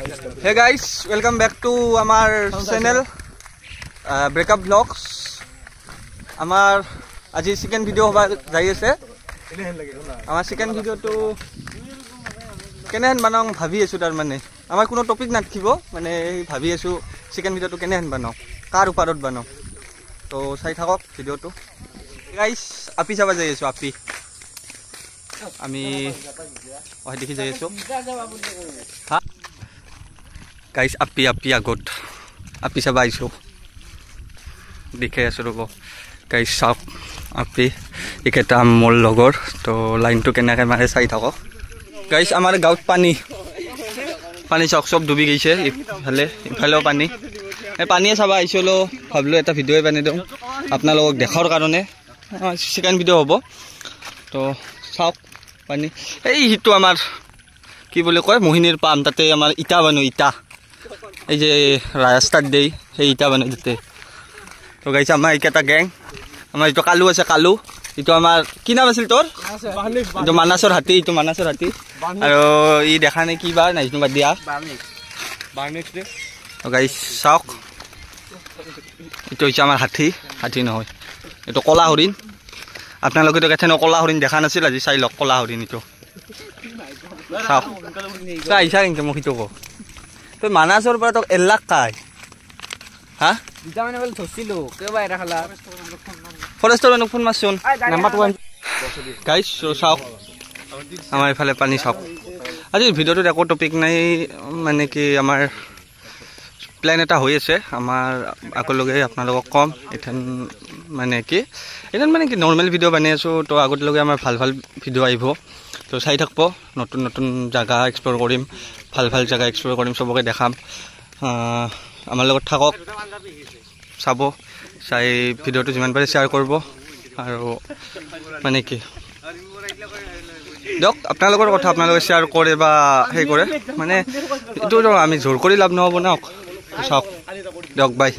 Hey guys, welcome back to our channel Breakup Vlogs. Our আজি second video হবা যাই আছে আমাৰ second video to কেনেহেন বানাও ভাবি আছো তাৰ মানে আমাৰ কোনো টপিক নাথিব মানে ভাবি আছো second video to কেনেহেন বানাও কাৰ ওপৰত বানাও তো চাই থাকক ভিডিওটো গাইস আপি চাবা যাই আছো আপি আমি ওই দেখি যাই আছো হা গাইস আপি আগত আপি চাবা আইছো দেখে আছো ৰব গাইস সব আপি একেটা মোল লগৰ তো লাইনটো কেনেকৈ মাৰে চাই থাকক গাইস আমাৰ গাঁৱত পানী সব ডুবি গৈছে ইফালেও পানী এই পানীয়ে চাবা আইছিলো ভাবলো এটা ভিডিঅ' বানাই দিওঁ আপোনালোকক দেখাৰ কাৰণে সেকেন্ড ভিডিঅ' হ'ব তো চাওক পানী এই হিটো আমাৰ কি বুলি কয় মোহিনীৰ পাম তাতে আমাৰ ইটা বানো ইটা এই যে ৰাস্তাত দেই সেই ইটা বানাই দিতে তো গাইছ আমাৰ একটা গ্যাং আমাৰ ইটো কালু আছে কালু ইটো আমাৰ কি নাম আছিল তোৰ ইটো মানাসৰ হাতী আৰু ই দেখা নাই কি বাৰ নাইনো বাদ দিয়া বাৰ্নিক্স দে তো গাইছ চাওক ইটো হৈছে আমাৰ হাতী নহয় ইটো কলা হৰিণ আপোনালোকে তো কেথেনো কলা হৰিণ দেখা নাছিল আজি চাই লওক কলা হৰিণ ইটো চাওক চাইছা কেনেকৈ মোক সিটো কওক তই মানাসৰ পৰা তোক 1 লাখ কাই হা দিতা মানে বল থছিলো কেবা এৰা খালা ফৰেষ্টৰ মানুহ ফোন মাৰছুন নাম্বাৰ 1 গাইস চাওক আমাৰ ইফালে পানী চাওক আজি ভিডিওটোত একো টপিক নাই মানে কি আমাৰ প্ল্যান এটা হৈ আছে আমাৰ আগলৈকে আপোনালোকক কম এথেন মানে কি নৰ্মেল ভিডিঅ' বনাই আছো তো আগলৈকে আমাৰ ভাল ভিডিঅ' আহিব তো চাই থাকব নতুন জায়গা এক্সপ্লোৰ কৰিম ভাল জায়গা এক্সপ্লোৰ কৰিম সবকে দেখাম আমাৰ লগত থাকক চাব চাই ভিডিঅ'টো যিমান পাৰে শ্বেয়াৰ কৰিব আৰু মানে কি দিয়ক আপোনালোকৰ কথা আপোনালোকে শ্বেয়াৰ কৰে বা সেই কৰে মানে এইটো আমি জোৰ কৰি লাভ নহ'ব ন চাওক দিয়ক বাই